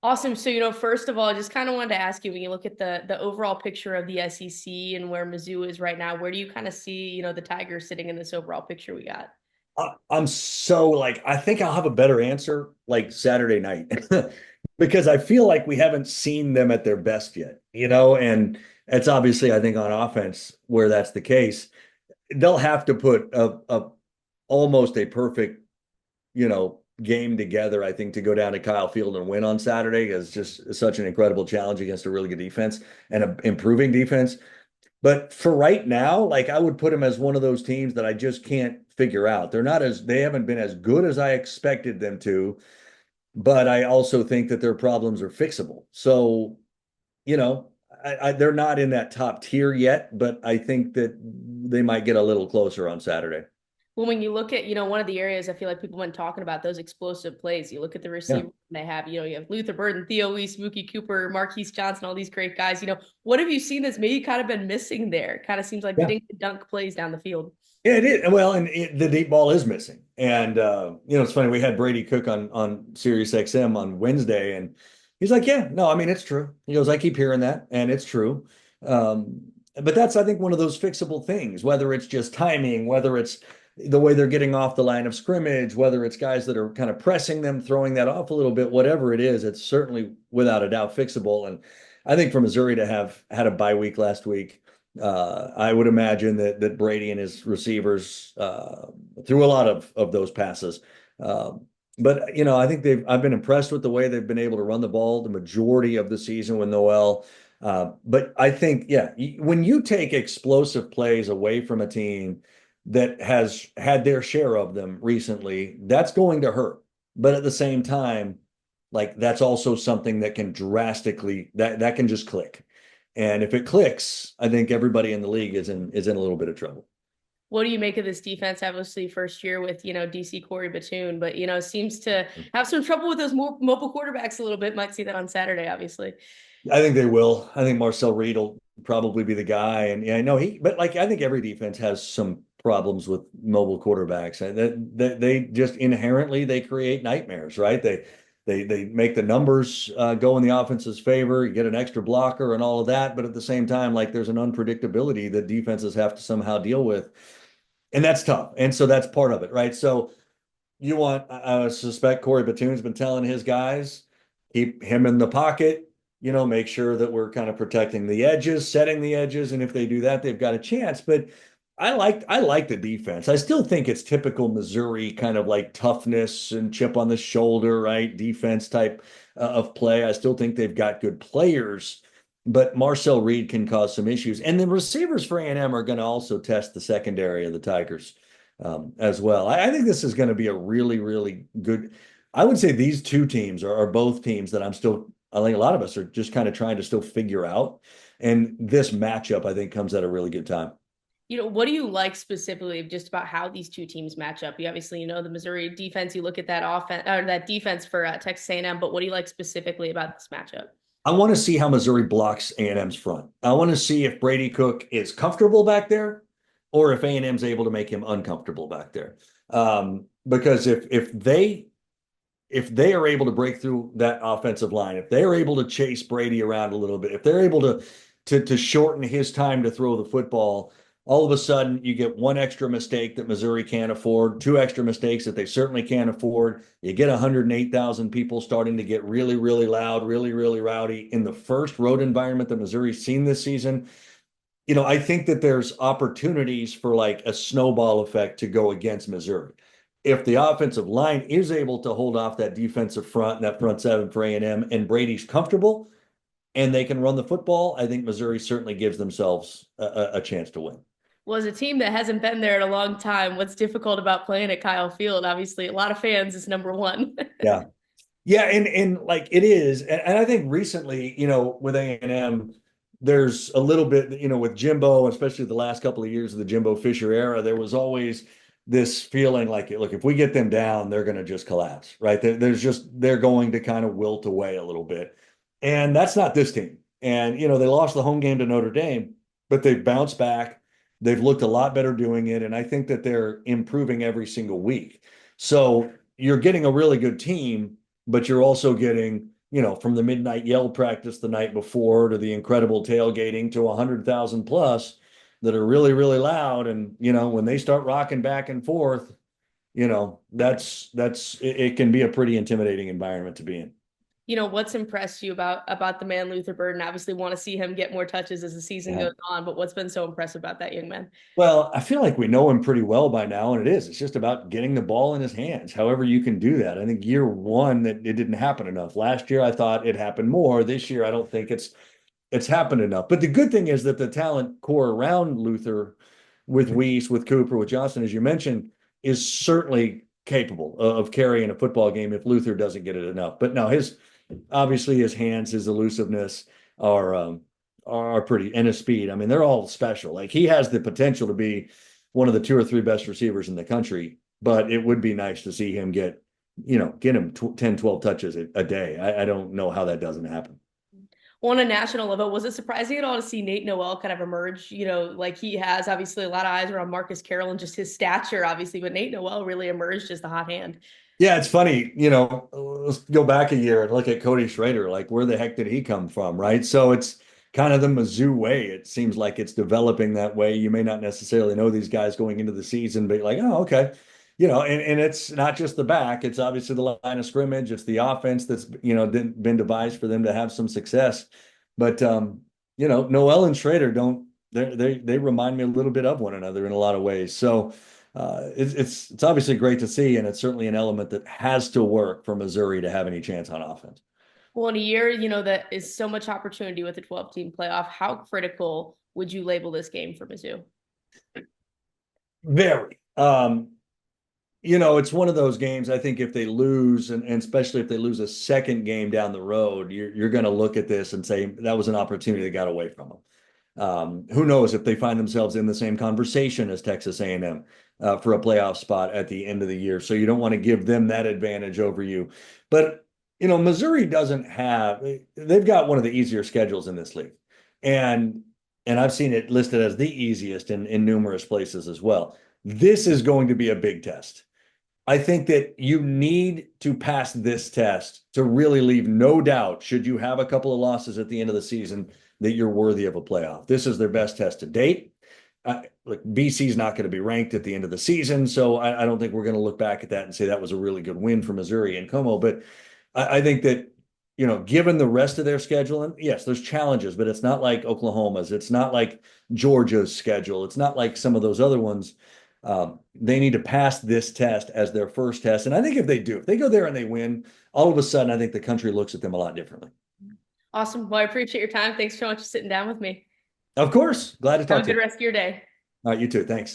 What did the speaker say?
Awesome. So, first of all, I just kind of wanted to ask you, when you look at the overall picture of the SEC and where Mizzou is right now, where do you kind of see, the Tigers sitting in this overall picture we got? I'm so like, I think I'll have a better answer like Saturday night because I feel like we haven't seen them at their best yet, and it's obviously, I think, on offense where that's the case. They'll have to put a almost a perfect, game together, I think, to go down to Kyle Field and win on Saturday is just such an incredible challenge against a really good defense and an improving defense. But for right now, like I would put them as one of those teams that I just can't figure out. They haven't been as good as I expected them to, but I also think that their problems are fixable. So, you know, they're not in that top tier yet, but I think that they might get a little closer on Saturday. Well, when you look at, one of the areas I feel like people have been talking about, those explosive plays, you look at the Yeah. receiver they have, you have Luther Burden, Theo Lee, Mookie Cooper, Marquise Johnson, all these great guys. What have you seen that's maybe kind of been missing there? Kind of seems like Yeah. dink and dunk plays down the field. Yeah, it is. Well, and the deep ball is missing. And it's funny. We had Brady Cook on Sirius XM on Wednesday, and he's like, "Yeah, no, I mean it's true." He goes, "I keep hearing that, and it's true." But that's, I think, one of those fixable things. Whether it's just timing, whether it's the way they're getting off the line of scrimmage, whether it's guys that are kind of pressing them, throwing that off a little bit, whatever it is, it's certainly without a doubt fixable. And I think for Missouri to have had a bye week last week. I would imagine that Brady and his receivers threw a lot of those passes. Uh, but I think I've been impressed with the way they've been able to run the ball the majority of the season with Noel. But I think, yeah, when you take explosive plays away from a team that has had their share of them recently, that's going to hurt. But at the same time, like that's also something that can drastically that can just click. And if it clicks, I think everybody in the league is in a little bit of trouble. What do you make of this defense? Obviously, first year with DC Corey Batoon, but seems to have some trouble with those mobile quarterbacks a little bit. Might see that on Saturday, obviously. I think they will. I think Marcel Reed will probably be the guy. And yeah, I know but like I think every defense has some problems with mobile quarterbacks. And that they just inherently they create nightmares, right? They make the numbers go in the offense's favor. You get an extra blocker and all of that, but at the same time, like there's an unpredictability that defenses have to somehow deal with, and that's tough. And so that's part of it, right? So you want, I suspect Corey Batoon's been telling his guys, keep him in the pocket, make sure that we're kind of protecting the edges, setting the edges. And if they do that, they've got a chance. But I like the defense. I still think it's typical Missouri kind of like toughness and chip on the shoulder, right? Defense type of play. I still think they've got good players, but Marcel Reed can cause some issues. And the receivers for A&M are going to also test the secondary of the Tigers as well. I think this is going to be a really, really good. I would say these two teams are both teams that I think a lot of us are just kind of trying to still figure out. And this matchup, I think, comes at a really good time. What do you like specifically just about how these two teams match up? You obviously, the Missouri defense. You look at that offense or that defense for Texas A&M, but what do you like specifically about this matchup? I want to see how Missouri blocks A&M's front. I want to see if Brady Cook is comfortable back there or if A&M's able to make him uncomfortable back there. Because if they are able to break through that offensive line, if they're able to chase Brady around a little bit, if they're able to shorten his time to throw the football, all of a sudden you get one extra mistake that Missouri can't afford, two extra mistakes that they certainly can't afford. You get 108,000 people starting to get really, really loud, really, really rowdy in the first road environment that Missouri's seen this season. I think that there's opportunities for like a snowball effect to go against Missouri. If the offensive line is able to hold off that defensive front and that front seven for A&M and Brady's comfortable and they can run the football, I think Missouri certainly gives themselves a chance to win. Well, as a team that hasn't been there in a long time, what's difficult about playing at Kyle Field? Obviously, a lot of fans is number one. Yeah. Yeah, and like it is. And I think recently, with A&M, there's a little bit, with Jimbo, especially the last couple of years of the Jimbo Fisher era, there was always this feeling like, look, if we get them down, they're going to just collapse, right? They're going to kind of wilt away a little bit. And that's not this team. And, they lost the home game to Notre Dame, but they've bounced back. They've looked a lot better doing it. And I think that they're improving every single week. So you're getting a really good team, but you're also getting from the midnight yell practice the night before to the incredible tailgating to 100,000 plus that are really, really loud. And, when they start rocking back and forth, it can be a pretty intimidating environment to be in. What's impressed you about the man Luther Burden? Obviously, want to see him get more touches as the season Yeah. goes on, but what's been so impressive about that young man? Well, I feel like we know him pretty well by now, and it is. It's just about getting the ball in his hands, however you can do that. I think year one that it didn't happen enough. Last year, I thought it happened more. This year, I don't think it's happened enough. But the good thing is that the talent core around Luther, with Weiss, with Cooper, with Johnson, as you mentioned, is certainly capable of carrying a football game if Luther doesn't get it enough. But no, his hands, his elusiveness are are pretty, and his speed. I mean, they're all special. Like he has the potential to be one of the two or three best receivers in the country, but it would be nice to see him get him 10, 12 touches a day. I don't know how that doesn't happen. On a national level, was it surprising at all to see Nate Noel kind of emerge? Like he has obviously a lot of eyes around Marcus Carroll and just his stature, obviously, but Nate Noel really emerged as the hot hand. Yeah, it's funny, let's go back a year and look at Cody Schrader. Like, where the heck did he come from, right? So it's kind of the Mizzou way. It seems like it's developing that way. You may not necessarily know these guys going into the season, but like, oh, okay. And it's not just the back, it's obviously the line of scrimmage, it's the offense that's, been devised for them to have some success. But Noel and Schrader don't they remind me a little bit of one another in a lot of ways. So it's obviously great to see, and it's certainly an element that has to work for Missouri to have any chance on offense. Well, in a year, that is so much opportunity with the 12-team playoff, how critical would you label this game for Mizzou? Very. It's one of those games. I think if they lose, and especially if they lose a second game down the road, you're going to look at this and say that was an opportunity that got away from them. Who knows if they find themselves in the same conversation as Texas A&M for a playoff spot at the end of the year. So you don't want to give them that advantage over you. But, Missouri doesn't they've got one of the easier schedules in this league. And I've seen it listed as the easiest in numerous places as well. This is going to be a big test. I think that you need to pass this test to really leave no doubt, should you have a couple of losses at the end of the season, that you're worthy of a playoff. This is their best test to date. Like BC's not going to be ranked at the end of the season, so I don't think we're going to look back at that and say that was a really good win for Missouri and Como. But I think that, given the rest of their schedule, and yes, there's challenges, but it's not like Oklahoma's, it's not like Georgia's schedule, it's not like some of those other ones. They need to pass this test as their first test. And I think if they go there and they win, all of a sudden, I think the country looks at them a lot differently. Awesome. Well, I appreciate your time. Thanks so much for sitting down with me. Of course. Glad to Have talk a to good you. rest of your day. All right, you too. Thanks.